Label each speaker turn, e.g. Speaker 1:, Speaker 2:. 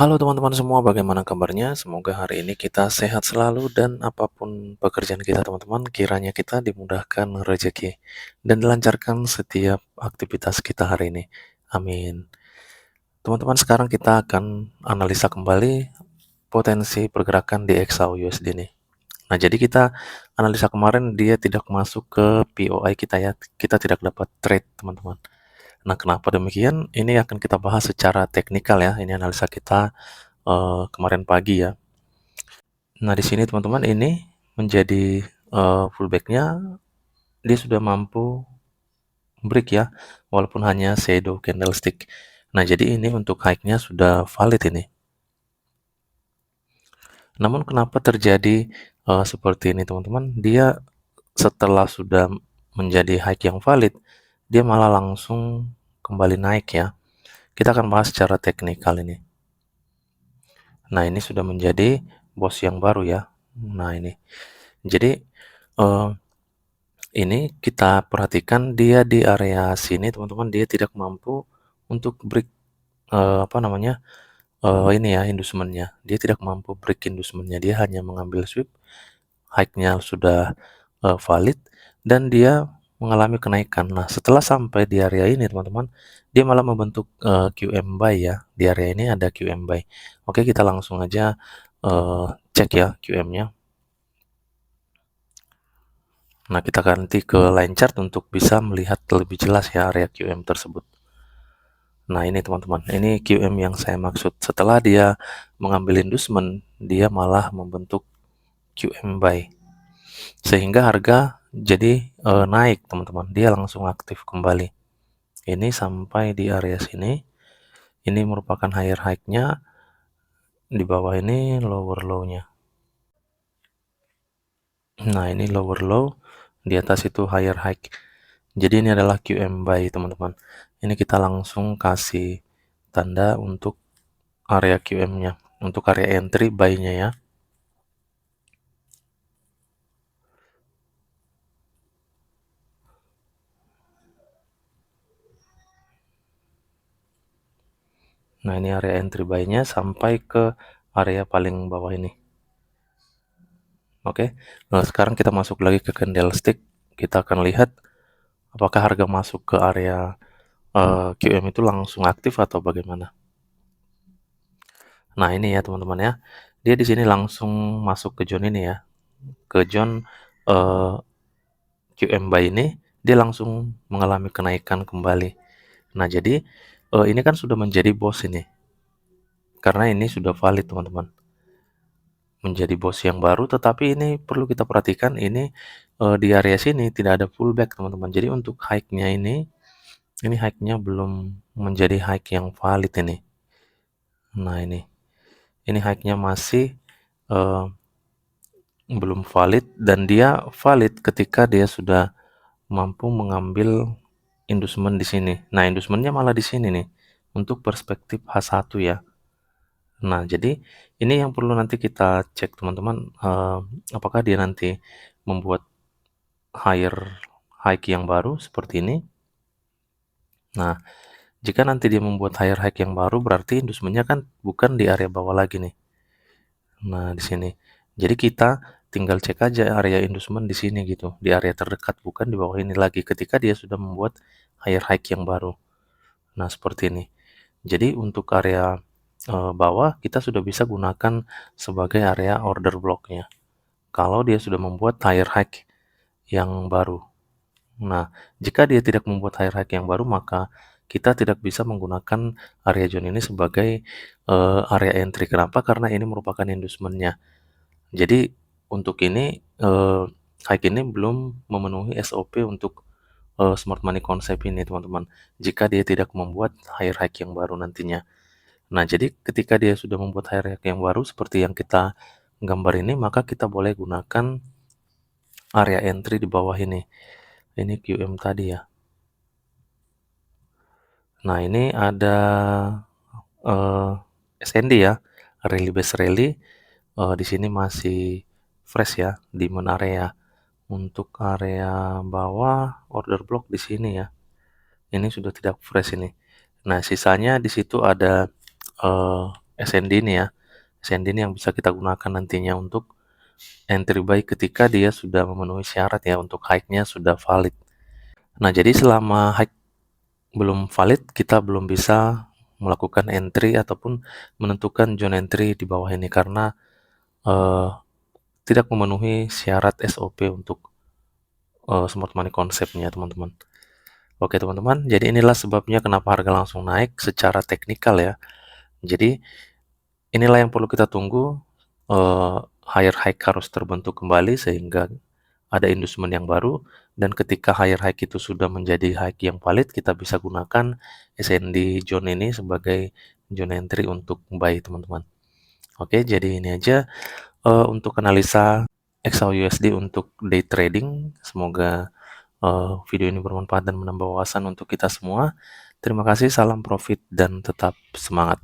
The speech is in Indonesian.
Speaker 1: Halo teman-teman semua, bagaimana kabarnya? Semoga hari ini kita sehat selalu dan apapun pekerjaan kita teman-teman, kiranya kita dimudahkan rezeki dan dilancarkan setiap aktivitas kita hari ini. Amin. Teman-teman, sekarang kita akan analisa kembali potensi pergerakan di XAU USD nih. Nah, jadi kita analisa kemarin dia tidak masuk ke POI kita ya, kita tidak dapat trade teman-teman. Nah, kenapa demikian? Ini akan kita bahas secara teknikal ya, ini analisa kita kemarin pagi ya. Nah, di sini teman-teman ini menjadi fullback-nya dia sudah mampu break ya, walaupun hanya shadow candlestick. Nah, jadi ini untuk high-nya sudah valid ini. Namun kenapa terjadi seperti ini teman-teman? Dia setelah sudah menjadi high yang valid, dia malah langsung kembali naik ya. Kita akan bahas secara teknikal ini. Nah, ini sudah menjadi bos yang baru ya. Nah, ini. Jadi eh, ini kita perhatikan dia di area sini teman-teman, dia tidak mampu untuk break apa namanya ini ya inducementnya, dia tidak mampu break inducementnya, dia hanya mengambil sweep, high-nya sudah valid dan dia mengalami kenaikan. Nah, setelah sampai di area ini teman-teman, dia malah membentuk QM buy ya. Di area ini ada QM buy. Oke, kita langsung aja cek ya QM-nya. Nah, kita ganti ke line chart untuk bisa melihat lebih jelas ya area QM tersebut. Nah, ini teman-teman, ini QM yang saya maksud. Setelah dia mengambil inducement, dia malah membentuk QM buy. Sehingga harga jadi naik, teman-teman. Dia langsung aktif kembali. Ini sampai di area sini. Ini merupakan higher high-nya. Di bawah ini lower low-nya. Nah, ini lower low. Di atas itu higher high. Jadi ini adalah QM buy, teman-teman. Ini kita langsung kasih tanda untuk area QM-nya, untuk area entry buy-nya ya. Nah, ini area entry buy-nya sampai ke area paling bawah ini. Oke. Nah, sekarang kita masuk lagi ke candlestick. Kita akan lihat apakah harga masuk ke area QM itu langsung aktif atau bagaimana. Nah, ini ya teman-teman ya. Dia di sini langsung masuk ke zone ini ya. Ke zone QM buy ini, dia langsung mengalami kenaikan kembali. Nah, jadi ini kan sudah menjadi bos ini. Karena ini sudah valid teman-teman. Menjadi bos yang baru, tetapi ini perlu kita perhatikan ini di area sini tidak ada pullback teman-teman. Jadi untuk high-nya ini high-nya belum menjadi high yang valid ini. Nah, ini high-nya masih uh, belum valid dan dia valid ketika dia sudah mampu mengambil inducement di sini. Nah, inducementnya malah di sini nih untuk perspektif H1 ya. Nah, jadi ini yang perlu nanti kita cek teman-teman, apakah dia nanti membuat higher high yang baru seperti ini. Nah, jika nanti dia membuat higher high yang baru, berarti inducementnya kan bukan di area bawah lagi nih. Nah, di sini. Jadi kita tinggal cek aja area inducement di sini gitu, di area terdekat, bukan di bawah ini lagi ketika dia sudah membuat higher high yang baru. Nah, seperti ini. Jadi untuk area bawah kita sudah bisa gunakan sebagai area order blocknya. Kalau dia sudah membuat higher high yang baru. Nah, jika dia tidak membuat higher high yang baru, maka kita tidak bisa menggunakan area zone ini sebagai area entry. Kenapa? Karena ini merupakan inducement-nya. Jadi untuk ini high ini belum memenuhi SOP untuk smart money konsep ini, teman-teman. Jika dia tidak membuat higher high yang baru nantinya. Nah, jadi ketika dia sudah membuat higher high yang baru seperti yang kita gambar ini, maka kita boleh gunakan area entry di bawah ini. Ini QM tadi ya. Nah, ini ada SND ya, rally base rally. Di sini masih fresh ya, di area. Untuk area bawah order block di sini ya. Ini sudah tidak fresh ini. Nah, sisanya di situ ada SND ini ya. SND ini yang bisa kita gunakan nantinya untuk entry buy ketika dia sudah memenuhi syarat ya, untuk hike-nya sudah valid. Nah, jadi selama hike belum valid, kita belum bisa melakukan entry ataupun menentukan zone entry di bawah ini karena tidak memenuhi syarat SOP untuk smart money konsepnya, teman-teman. Oke, teman-teman, jadi inilah sebabnya kenapa harga langsung naik secara teknikal ya. Jadi inilah yang perlu kita tunggu, higher hike harus terbentuk kembali sehingga ada inducement yang baru, dan ketika higher hike itu sudah menjadi hike yang valid, kita bisa gunakan SND zone ini sebagai zone entry untuk buy, teman-teman. Oke, jadi ini aja untuk analisa XAUUSD untuk day trading. Semoga video ini bermanfaat dan menambah wawasan untuk kita semua. Terima kasih, salam profit dan tetap semangat.